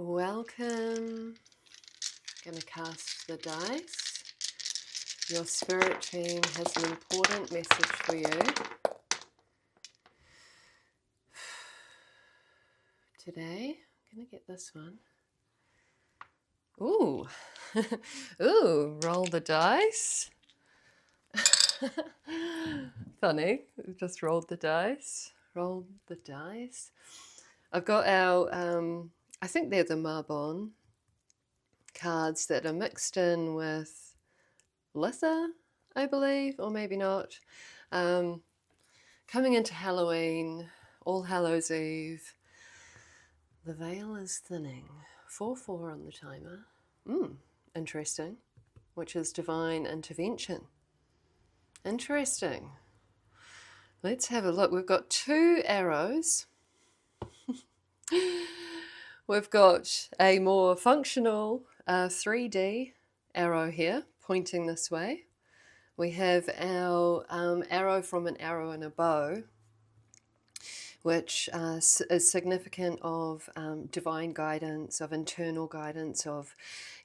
Welcome. Going to cast the dice. Your spirit team has an important message for you. Today, I'm going to get this one. Ooh. Ooh, roll the dice. Funny, we've just rolled the dice. Rolled the dice. I've got our, I think they're the Marbon cards that are mixed in with Litha, I believe, or maybe not. Coming into Halloween, All Hallows Eve, the veil is thinning. 4/4 on the timer. Interesting. Which is divine intervention. Interesting. Let's have a look. We've got 2 arrows. We've got a more functional 3D arrow here pointing this way. We have our arrow from an arrow and a bow, which is significant of divine guidance, of internal guidance, of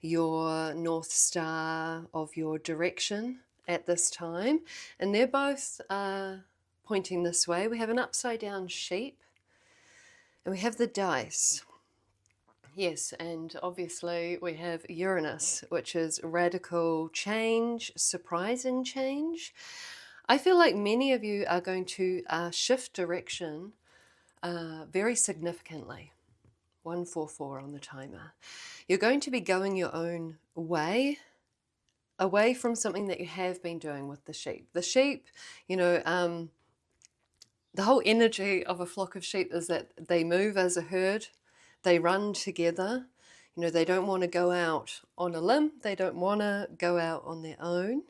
your North Star, of your direction at this time. And they're both pointing this way. We have an upside down sheep, and we have the dice. Yes, and obviously we have Uranus, which is radical change, surprising change. I feel like many of you are going to shift direction very significantly. 1/4 on the timer. You're going to be going your own way, away from something that you have been doing with the sheep. The sheep, you know, the whole energy of a flock of sheep is that they move as a herd. They run together. You know, they don't want to go out on a limb. They don't want to go out on their own.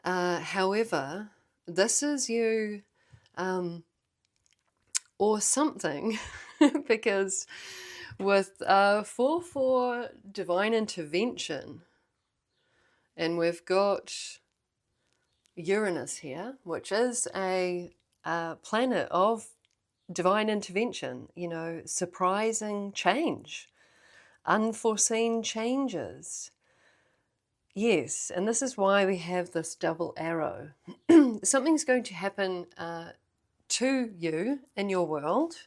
However, this is you or something because with 4/4 divine intervention, and we've got Uranus here, which is a planet of divine intervention, you know, surprising change, unforeseen changes. Yes, and this is why we have this double arrow. Something's going to happen to you in your world.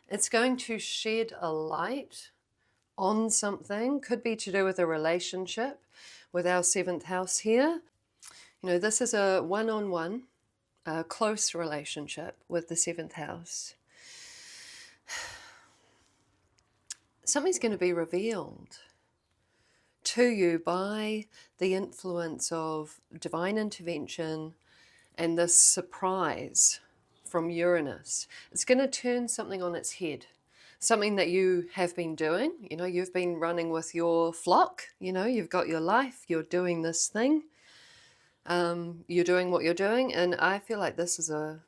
It's going to shed a light on something. Could be to do with a relationship with our 7th house here. You know, this is a one-on-one, close relationship with the 7th house. Something's going to be revealed to you by the influence of divine intervention and this surprise from Uranus. It's going to turn something on its head. Something that you have been doing. You know, you've been running with your flock. You know, you've got your life. You're doing this thing. You're doing what you're doing, and I feel like this is a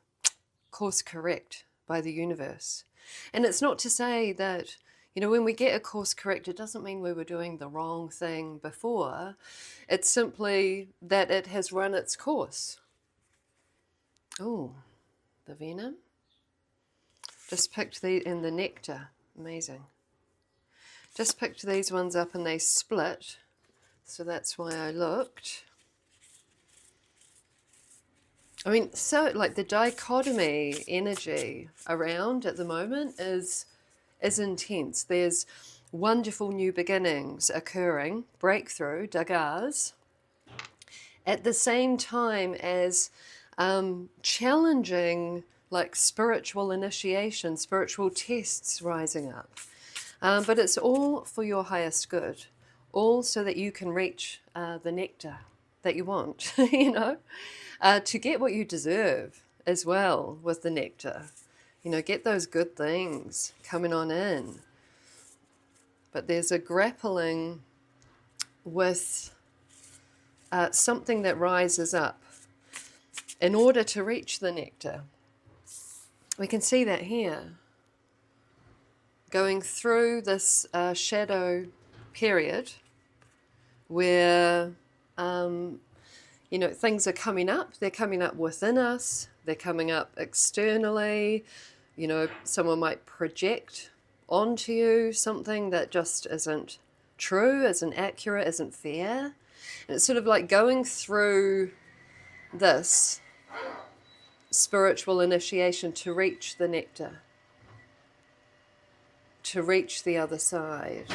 course correct by the universe. And it's not to say that, you know, when we get a course correct, it doesn't mean we were doing the wrong thing before. It's simply that it has run its course. Oh, the venom. Just picked the in the nectar. Amazing. Just picked these ones up and they split, so that's why I looked. I mean, so like the dichotomy energy around at the moment is intense. There's wonderful new beginnings occurring, breakthrough, dagas, at the same time as challenging like spiritual initiation, spiritual tests rising up. But it's all for your highest good, all so that you can reach the nectar that you want, you know. To get what you deserve as well with the nectar. You know, get those good things coming on in. But there's a grappling with something that rises up in order to reach the nectar. We can see that here. Going through this shadow period where you know, things are coming up. They're coming up within us. They're coming up externally. You know, someone might project onto you something that just isn't true, isn't accurate, isn't fair. And it's sort of like going through this spiritual initiation to reach the nectar, to reach the other side.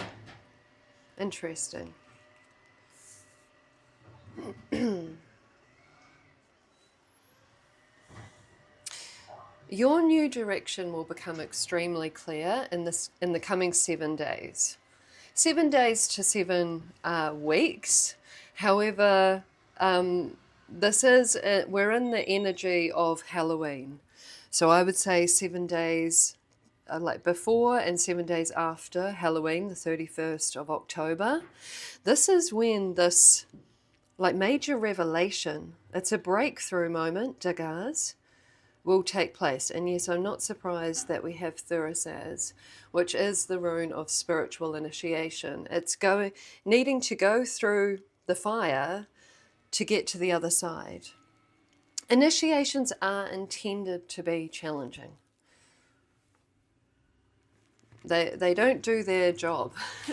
Interesting. Your new direction will become extremely clear in the coming 7 days. 7 days to 7 weeks. However, we're in the energy of Halloween. So I would say 7 days like before and 7 days after Halloween, the 31st of October. This is when this like major revelation, it's a breakthrough moment, Dagars, will take place. And yes, I'm not surprised that we have Fōrhāxa, which is the rune of spiritual initiation. It's needing to go through the fire to get to the other side. Initiations are intended to be challenging. They don't do their job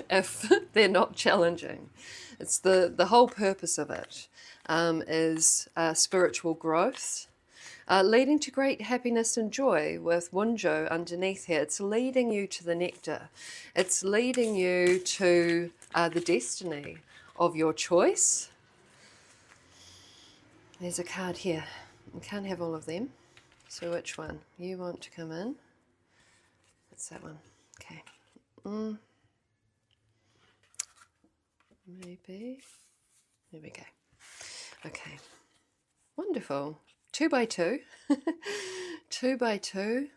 if they're not challenging. It's the whole purpose of it is spiritual growth, leading to great happiness and joy with Wunjo underneath here. It's leading you to the nectar. It's leading you to the destiny of your choice. There's a card here. You can't have all of them. So which one? You want to come in? It's that one. Okay. Maybe. There we go. Okay. Wonderful. 2 by 2. 2 by 2.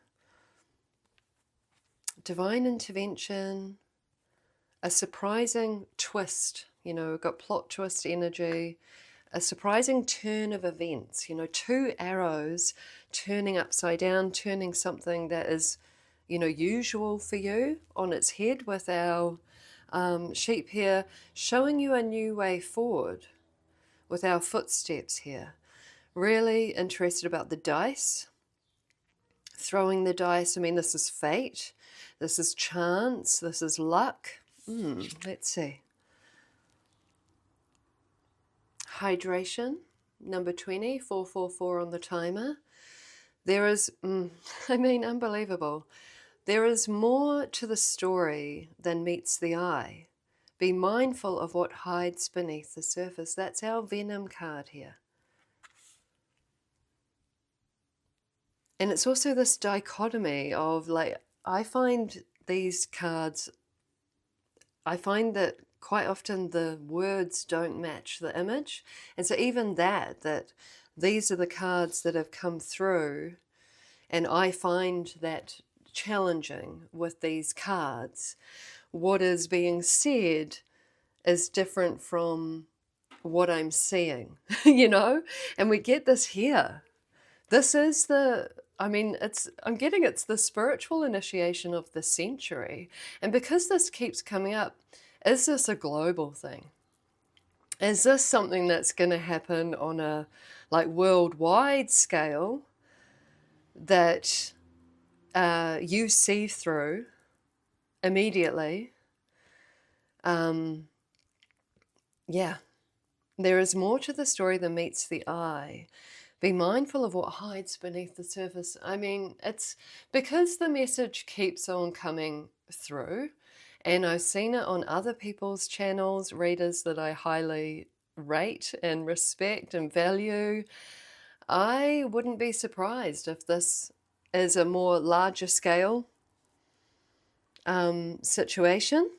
Divine intervention. A surprising twist. You know, we've got plot twist energy. A surprising turn of events. You know, 2 arrows turning upside down, turning something that is, you know, usual for you on its head with our sheep here, showing you a new way forward with our footsteps here. Really interested about the dice, throwing the dice. I mean, this is fate, this is chance, this is luck. Let's see. Hydration, number 20, 444 on the timer. There is, I mean, unbelievable. There is more to the story than meets the eye. Be mindful of what hides beneath the surface. That's our Venom card here. And it's also this dichotomy of, like, I find these cards, I find that quite often the words don't match the image. And so even that these are the cards that have come through, and I find that challenging with these cards. What is being said is different from what I'm seeing, you know? And we get this here. This is I'm getting it's the spiritual initiation of the century. And because this keeps coming up, is this a global thing? Is this something that's going to happen on a like worldwide scale that you see through immediately? Yeah, there is more to the story than meets the eye. Be mindful of what hides beneath the surface. I mean, it's because the message keeps on coming through, and I've seen it on other people's channels, readers that I highly rate and respect and value. I wouldn't be surprised if this is a more larger scale situation,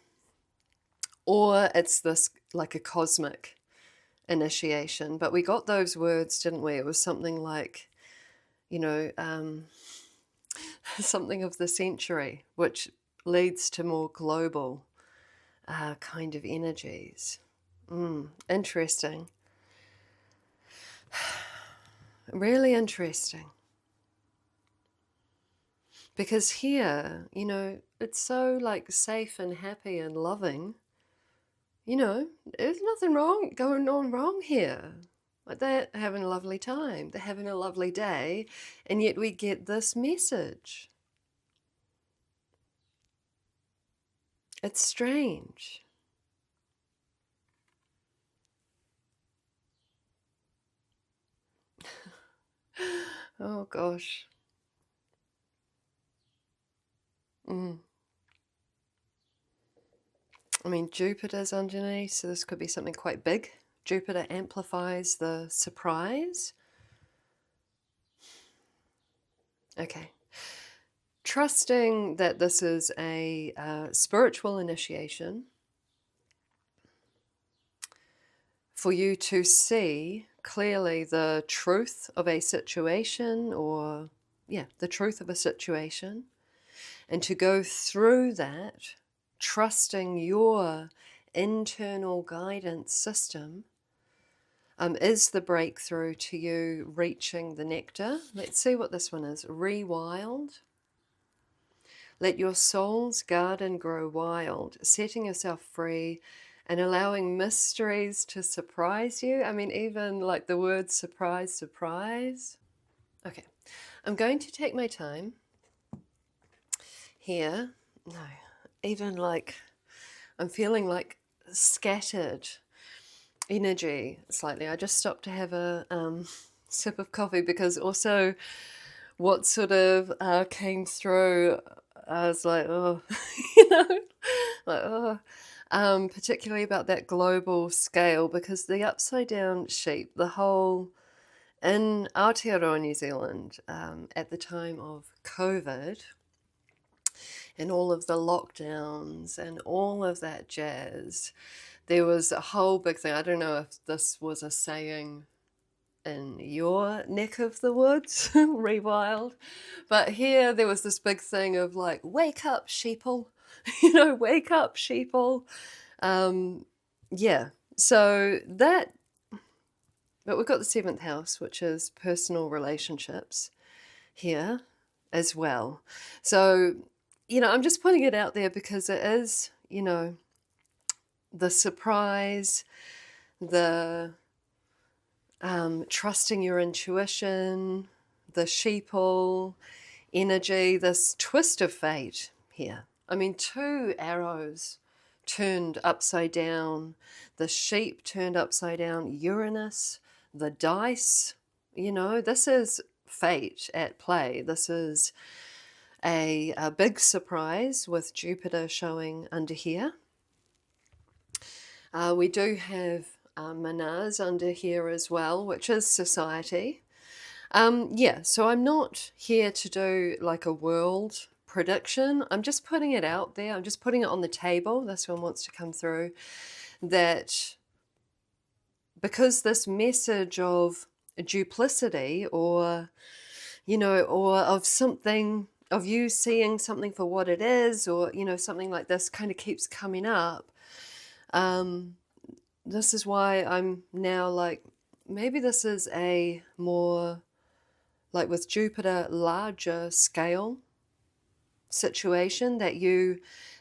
or it's this like a cosmic initiation. But we got those words, didn't we? It was something like, you know, something of the century, which leads to more global kind of energies. Interesting. Really interesting. Because here, you know, it's so like safe and happy and loving. You know, there's nothing going on wrong here. Like, they're having a lovely time, they're having a lovely day, and yet we get this message. It's strange. Oh gosh. I mean, Jupiter's underneath, so this could be something quite big. Jupiter amplifies the surprise. Okay. Trusting that this is a spiritual initiation for you to see clearly the truth of a situation, or, yeah, the truth of a situation, and to go through that, trusting your internal guidance system is the breakthrough to you reaching the nectar. Let's see what this one is. Rewild. Let your soul's garden grow wild, setting yourself free and allowing mysteries to surprise you. I mean, even like the word surprise, surprise. Okay, I'm going to take my time here. No, even like I'm feeling like scattered energy slightly. I just stopped to have a sip of coffee, because also what sort of came through, I was like, oh, you know, like, oh, particularly about that global scale, because the upside down sheep, the whole, in Aotearoa, New Zealand, at the time of COVID, and all of the lockdowns and all of that jazz, there was a whole big thing. I don't know if this was a saying in your neck of the woods, rewild, but here there was this big thing of like, wake up, sheeple, you know, wake up, sheeple. Yeah, so that, but we've got the 7th house, which is personal relationships here as well. So, you know, I'm just putting it out there because it is, you know, the surprise, the trusting your intuition, the sheeple energy, this twist of fate here. I mean, 2 arrows turned upside down, the sheep turned upside down, Uranus, the dice, you know, this is fate at play. This is a big surprise with Jupiter showing under here. We do have Mars under here as well, which is society. Yeah, so I'm not here to do like a world prediction. I'm just putting it out there. I'm just putting it on the table. This one wants to come through. That because this message of duplicity, or, you know, or of something, of you seeing something for what it is, or, you know, something like this kind of keeps coming up. This is why I'm now like, maybe this is a more, like with Jupiter, larger scale situation, that you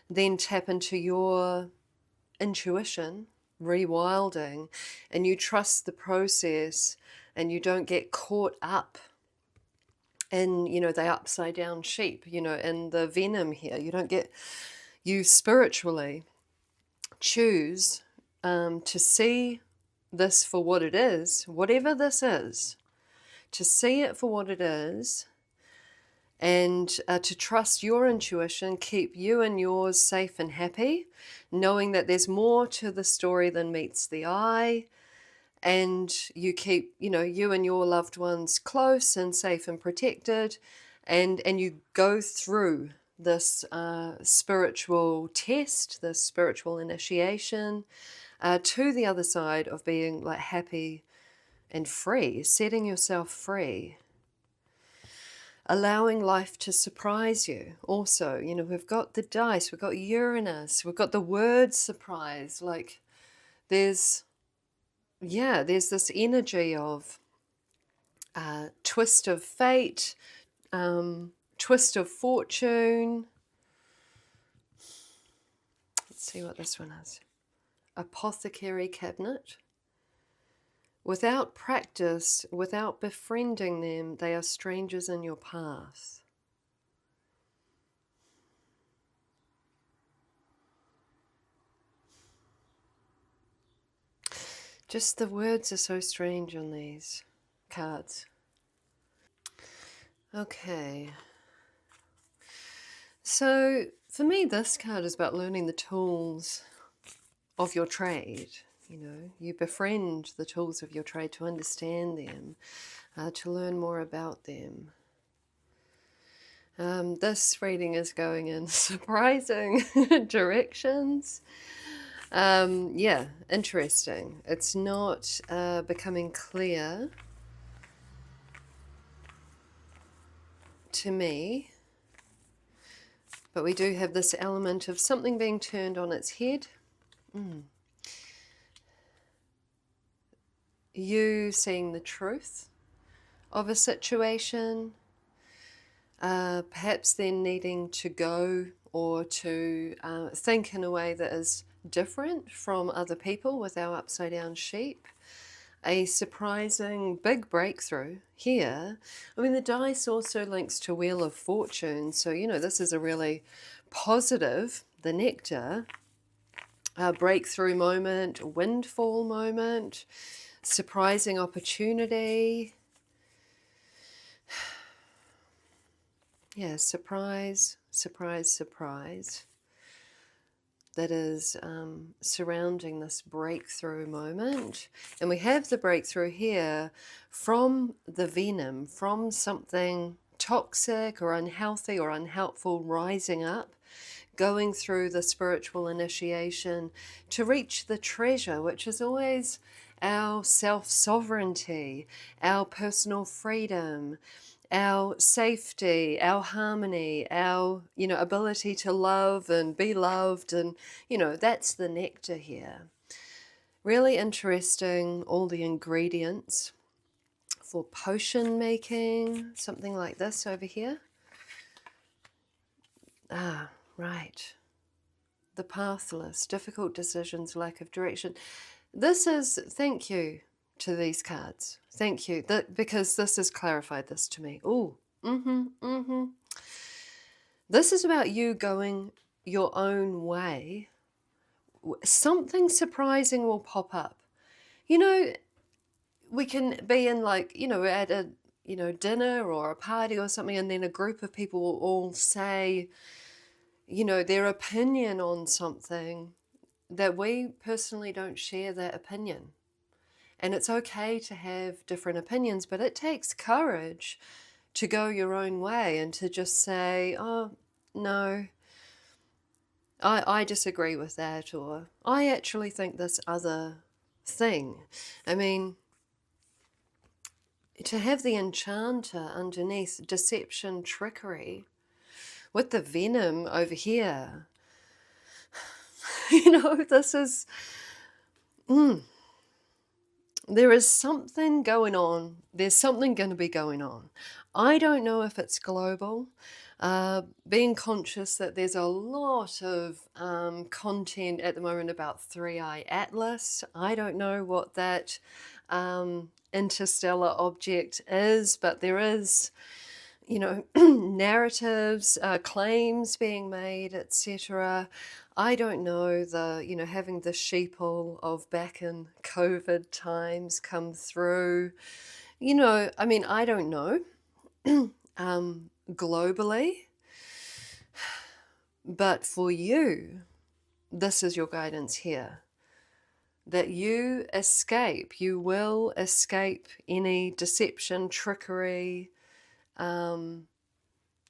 then tap into your intuition, rewilding, and you trust the process, and you don't get caught up in, you know, the upside down sheep, you know, in the venom here. You don't get, you spiritually choose to see this for what it is, whatever this is, to see it for what it is, and to trust your intuition, keep you and yours safe and happy, knowing that there's more to the story than meets the eye, and you keep, you know, you and your loved ones close and safe and protected, and you go through this spiritual test, this spiritual initiation, to the other side of being like happy and free, setting yourself free, allowing life to surprise you. Also, you know, we've got the dice, we've got Uranus, we've got the word surprise. Like there's, yeah, there's this energy of twist of fate, twist of fortune. Let's see what this one is. Apothecary cabinet. Without practice, without befriending them, they are strangers in your path. Just the words are so strange on these cards. Okay. So for me, this card is about learning the tools of your trade. You know, you befriend the tools of your trade to understand them, to learn more about them. This reading is going in surprising directions. Yeah, interesting. It's not becoming clear to me, but we do have this element of something being turned on its head. You seeing the truth of a situation, perhaps then needing to go or to think in a way that is different from other people with our upside down sheep. A surprising big breakthrough here. I mean, the dice also links to Wheel of Fortune, so you know this is a really positive, the nectar, breakthrough moment, windfall moment, surprising opportunity. Yeah, surprise, surprise, surprise. That is surrounding this breakthrough moment. And we have the breakthrough here from the venom, from something toxic or unhealthy or unhelpful rising up, going through the spiritual initiation to reach the treasure, which is always our self-sovereignty, our personal freedom, our safety, our harmony, our, you know, ability to love and be loved, and, you know, that's the nectar here. Really interesting, all the ingredients for potion making, something like this over here. Ah, right. The pathless, difficult decisions, lack of direction. This is, thank you to these cards. Thank you, because this has clarified this to me. Oh, This is about you going your own way. Something surprising will pop up. You know, we can be in, like, you know, at a, you know, dinner or a party or something, and then a group of people will all say, you know, their opinion on something that we personally don't share that opinion. And it's okay to have different opinions, but it takes courage to go your own way and to just say, oh, no, I disagree with that, or I actually think this other thing. I mean, to have the enchanter underneath, deception, trickery, with the venom over here, you know, this is... There is something going on. There's something going to be going on. I don't know if it's global. Being conscious that there's a lot of content at the moment about Three-Eye Atlas. I don't know what that interstellar object is, but there is, you know, narratives, claims being made, etc. I don't know, the, you know, having the sheeple of back in COVID times come through. You know, I mean, I don't know globally, but for you, this is your guidance here. That you escape, you will escape any deception, trickery, you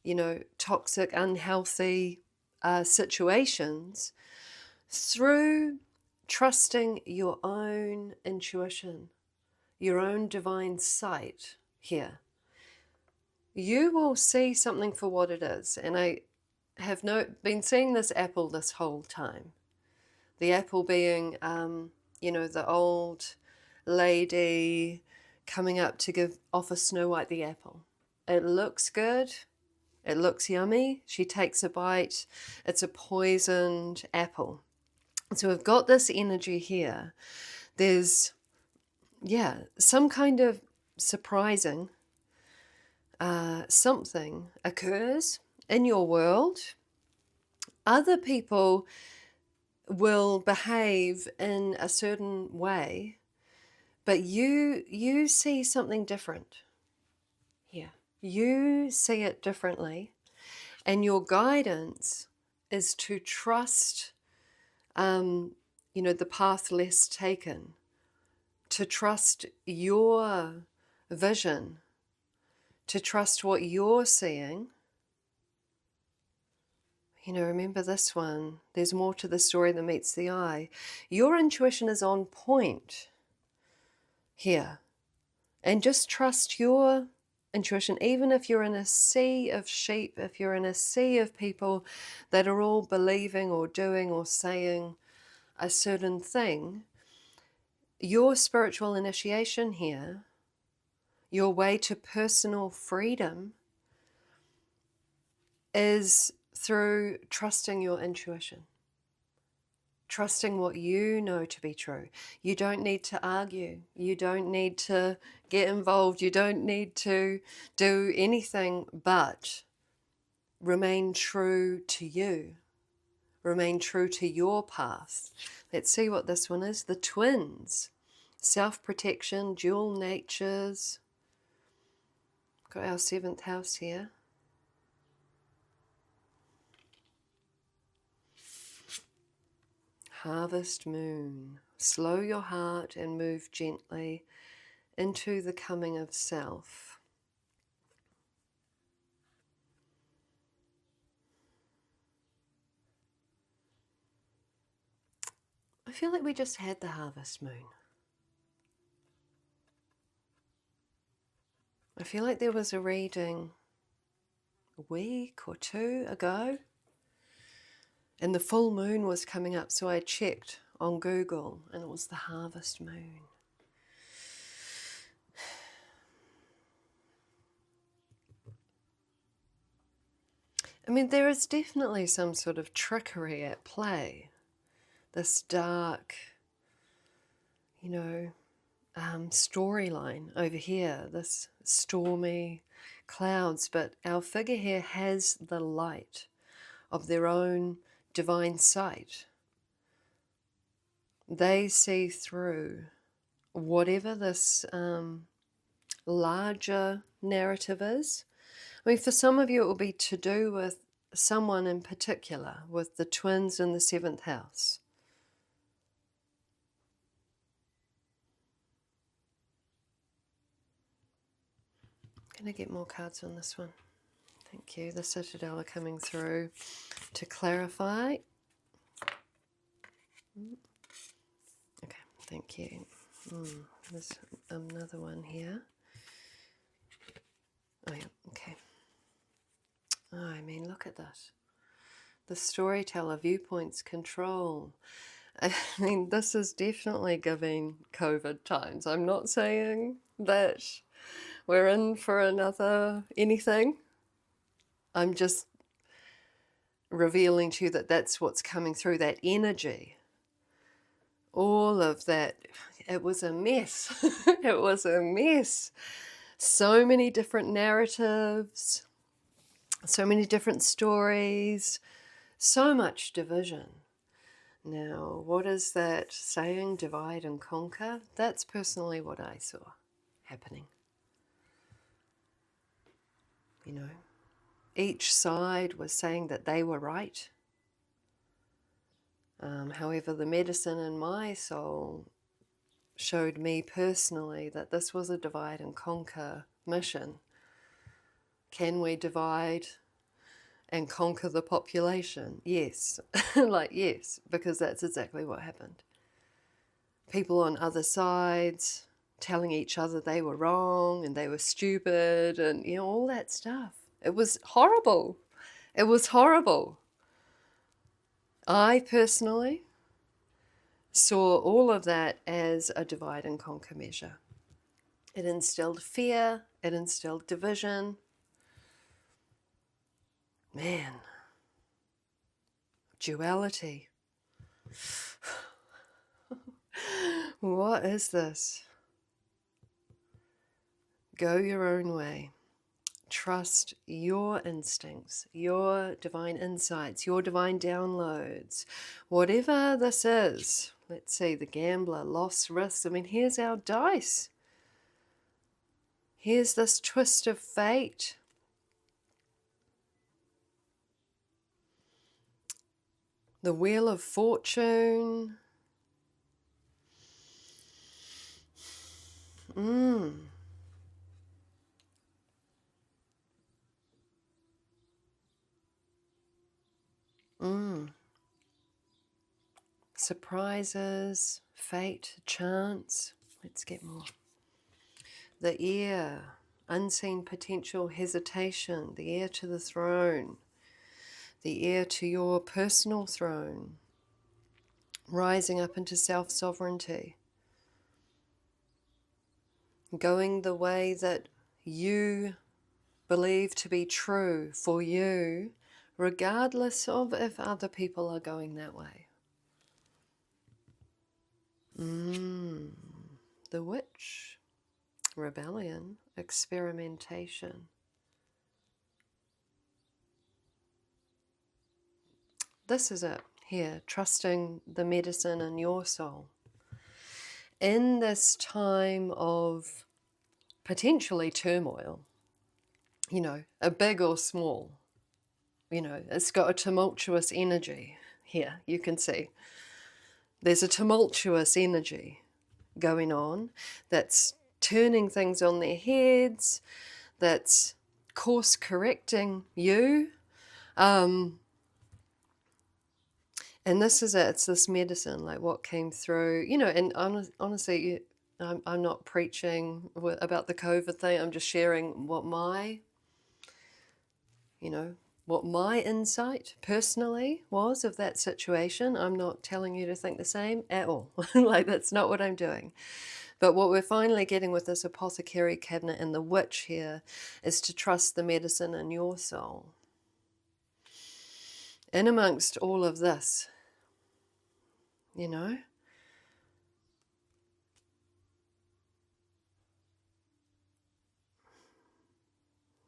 know, toxic, unhealthy situations through trusting your own intuition, your own divine sight here. You will see something for what it is. And I have been seeing this apple this whole time. The apple being, you know, the old lady coming up to offer Snow White the apple. It looks good. It looks yummy. She takes a bite. It's a poisoned apple. So we've got this energy here. There's, yeah, some kind of surprising something occurs in your world. Other people will behave in a certain way But you see something different here. You see it differently, and your guidance is to trust, the path less taken, to trust your vision, to trust what you're seeing. Remember this one. There's more to the story than meets the eye. Your intuition is on point here. And just trust your intuition, even if you're in a sea of sheep, if you're in a sea of people that are all believing or doing or saying a certain thing. Your spiritual initiation here, your way to personal freedom, is through trusting your intuition, trusting what you know to be true. You don't need to argue. You don't need to get involved. You don't need to do anything but remain true to you. Remain true to your path. Let's see what this one is. The twins. Self-protection, dual natures. Got our 7th house here. Harvest moon. Slow your heart and move gently into the coming of self. I feel like we just had the harvest moon. I feel like there was a reading a week or 2 ago, and the full moon was coming up, so I checked on Google, and it was the harvest moon. I mean, there is definitely some sort of trickery at play. This dark, storyline over here, this stormy clouds, but our figure here has the light of their own divine sight. They see through whatever this larger narrative is. I mean, for some of you it will be to do with someone in particular, with the twins in the 7th house. Can I get more cards on this one? Thank you. The Citadel are coming through to clarify. Okay, thank you. There's another one here. Oh yeah, okay. Oh, I mean, look at that. The storyteller, viewpoints, control. I mean, this is definitely giving COVID times. I'm not saying that we're in for another anything. I'm just revealing to you that that's what's coming through, that energy. All of that, it was a mess. It was a mess. So many different narratives, so many different stories, so much division. Now, what is that saying, divide and conquer? That's personally what I saw happening. Each side was saying that they were right. However, the medicine in my soul showed me personally that this was a divide and conquer mission. Can we divide and conquer the population? Yes. Yes, because that's exactly what happened. People on other sides telling each other they were wrong and they were stupid and, all that stuff. It was horrible. It was horrible. I personally saw all of that as a divide and conquer measure. It instilled fear, it instilled division. Man, duality. What is this? Go your own way. Trust your instincts, your divine insights, your divine downloads. Whatever this is Let's see, the gambler, loss, risk. I mean, here's our dice. Here's this twist of fate. The Wheel of Fortune. Surprises, fate, chance. Let's get more. The heir, unseen potential, hesitation, the heir to the throne, the heir to your personal throne, rising up into self-sovereignty, going the way that you believe to be true for you, regardless of if other people are going that way. The Witch, rebellion, experimentation. This is it here, trusting the medicine in your soul. In this time of potentially turmoil, you know, a big or small, you know, it's got a tumultuous energy here, you can see. There's a tumultuous energy going on that's turning things on their heads, that's course correcting you. And this is it, it's this medicine, like what came through, you know, and honestly, I'm not preaching about the COVID thing, I'm just sharing what my, you know, what my insight personally was of that situation. I'm not telling you to think the same at all. Like, that's not what I'm doing. But what we're finally getting with this apothecary cabinet and the witch here is to trust the medicine in your soul. In amongst all of this, you know,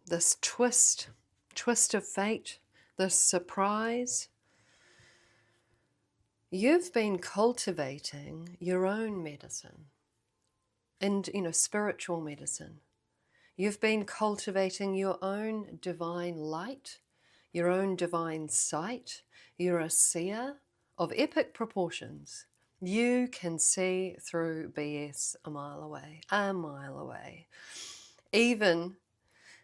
this twist of fate, this surprise. You've been cultivating your own medicine and, you know, spiritual medicine. You've been cultivating your own divine light, your own divine sight. You're a seer of epic proportions. You can see through BS a mile away. Even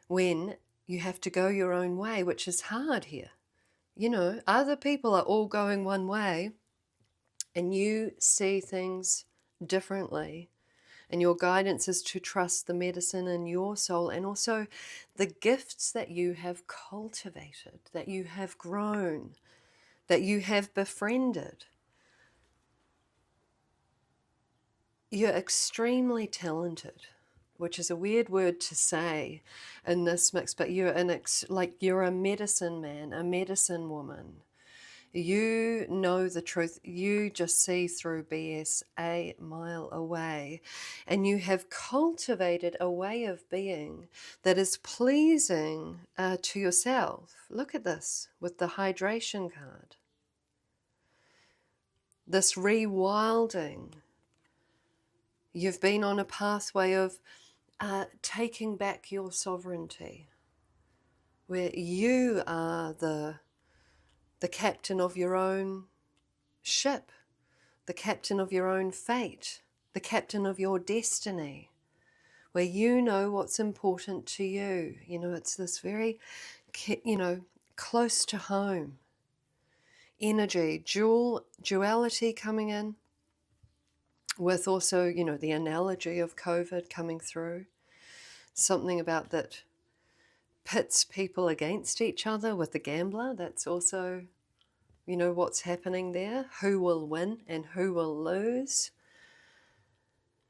when you have to go your own way, which is hard here. You know, other people are all going one way and you see things differently. And your guidance is to trust the medicine in your soul and also the gifts that you have cultivated, that you have grown, that you have befriended. You're extremely talented, which is a weird word to say in this mix, but you're you're a medicine man, a medicine woman. You know the truth. You just see through BS a mile away. And you have cultivated a way of being that is pleasing to yourself. Look at this with the hydration card. This rewilding. You've been on a pathway of taking back your sovereignty, where you are the captain of your own ship, the captain of your own fate, the captain of your destiny, where you know what's important to you. You know, it's this very, you know, close to home energy, duality coming in, with also, you know, the analogy of COVID coming through. Something about that pits people against each other with the gambler. That's also, you know, what's happening there. Who will win and who will lose.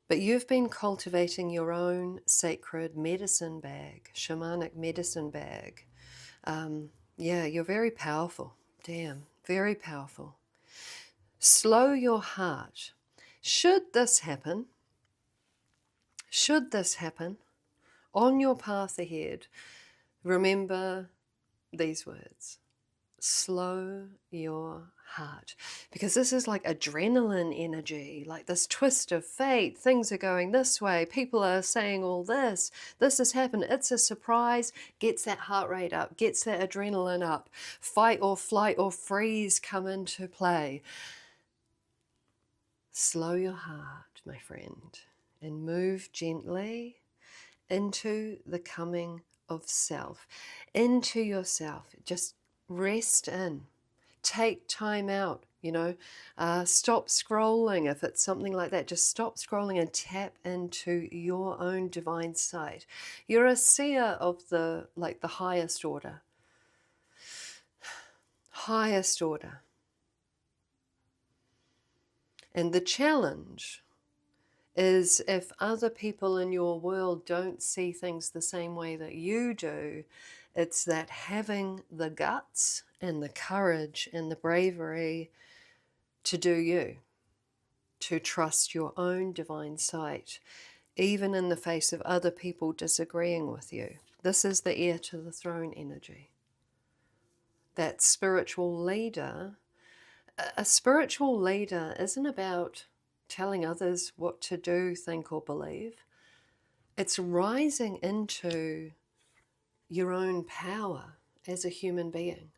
But you've been cultivating your own sacred medicine bag, shamanic medicine bag. Yeah, you're very powerful. Damn, very powerful. Slow your heart. Should this happen on your path ahead, remember these words. slow your heart, because this is like adrenaline energy, like this twist of fate. Things are going this way, people are saying all this has happened, it's a surprise. Gets that heart rate up, gets that adrenaline up. Fight or flight or freeze come into play. Slow your heart, my friend, and move gently into the coming of self, into yourself. Just rest in, take time out, stop scrolling. If it's something like that, just stop scrolling and tap into your own divine sight. You're a seer of the highest order. Highest order. And the challenge is, if other people in your world don't see things the same way that you do, it's that having the guts and the courage and the bravery to do you, to trust your own divine sight, even in the face of other people disagreeing with you. This is the heir to the throne energy. That spiritual leader, a spiritual leader isn't about telling others what to do, think, or believe. It's rising into your own power as a human being,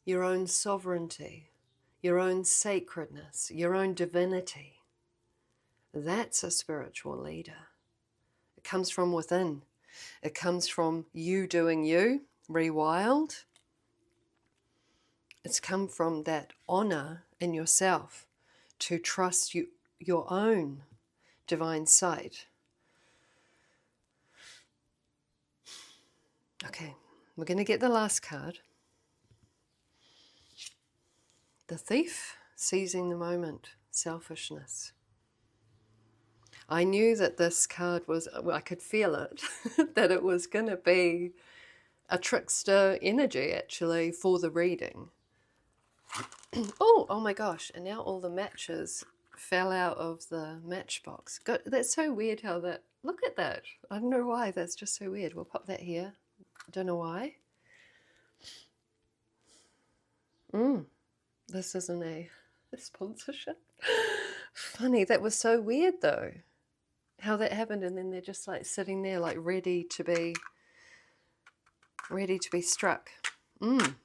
your own sovereignty, your own sacredness, your own divinity. That's a spiritual leader. It comes from within. It comes from you doing you, rewild. It's come from that honor in yourself to trust your own divine sight. Okay, we're going to get the last card. The Thief, seizing the moment, selfishness. I knew that this card was, I could feel it, that it was going to be a trickster energy actually for the reading. Oh my gosh, and now all the matches fell out of the matchbox. God, that's so weird how that, look at that. I don't know why, that's just so weird. We'll pop that here. Don't know why. This isn't a sponsorship. Funny, that was so weird though, how that happened, and then they're just like sitting there like ready to be struck. The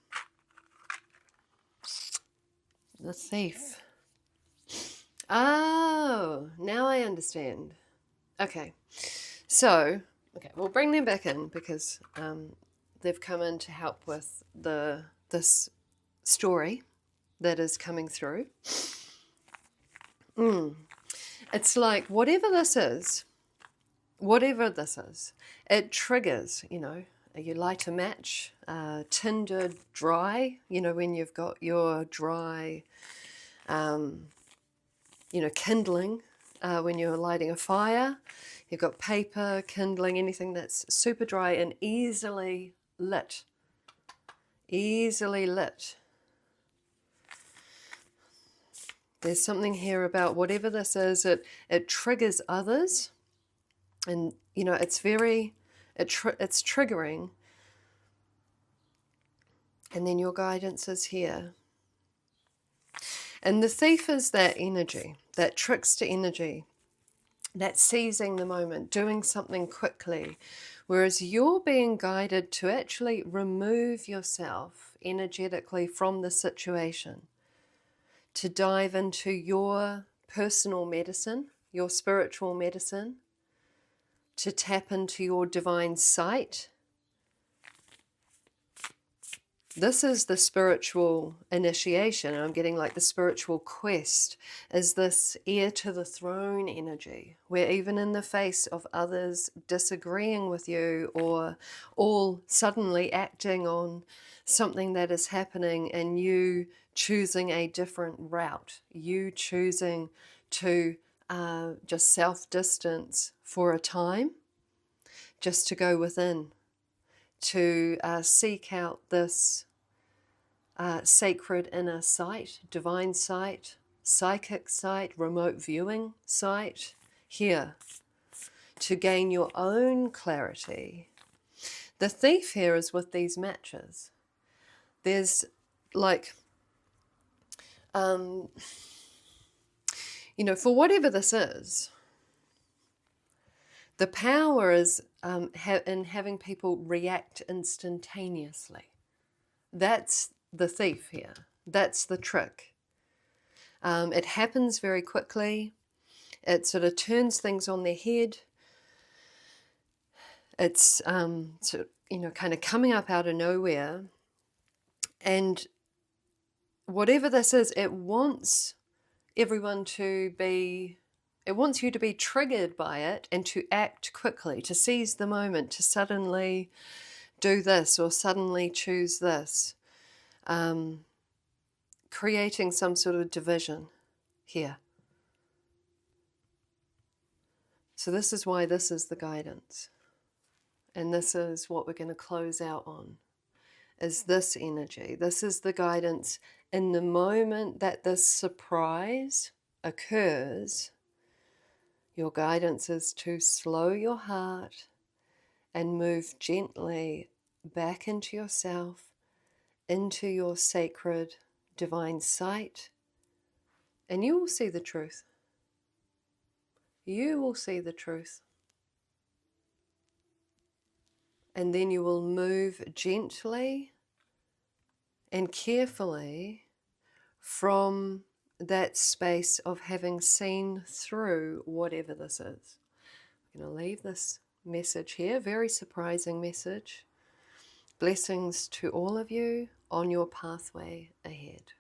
Thief. Oh, now I understand. Okay, so we'll bring them back in because they've come in to help with this story that is coming through. It's like whatever this is, it triggers, you light a match, tinder dry, when you've got your dry, kindling, when you're lighting a fire, you've got paper, kindling, anything that's super dry and easily lit. Easily lit. There's something here about whatever this is, it triggers others, and it's triggering, and then your guidance is here. And the Thief is that energy, that trickster energy, that seizing the moment, doing something quickly, whereas you're being guided to actually remove yourself energetically from the situation, to dive into your personal medicine, your spiritual medicine, to tap into your divine sight. This is the spiritual initiation, and I'm getting like the spiritual quest, is this heir to the throne energy, where even in the face of others disagreeing with you or all suddenly acting on something that is happening and you choosing a different route, you choosing to just self-distance for a time, just to go within, to seek out this sacred inner sight, divine sight, psychic sight, remote viewing sight, here, to gain your own clarity. The Thief here is with these matches. There's like, you know, for whatever this is, the power is in having people react instantaneously. That's the thief here. That's the trick. It happens very quickly. It sort of turns things on their head. It's, sort of, you know, kind of coming up out of nowhere. And whatever this is, it wants everyone to be, it wants you to be triggered by it and to act quickly, to seize the moment, to suddenly do this or suddenly choose this, creating some sort of division here. So this is why this is the guidance. And this is what we're going to close out on, is this energy. This is the guidance. In the moment that this surprise occurs, your guidance is to slow your heart and move gently back into yourself, into your sacred divine sight, and you will see the truth. You will see the truth. And then you will move gently and carefully from that space of having seen through whatever this is. I'm going to leave this message here, very surprising message. Blessings to all of you on your pathway ahead.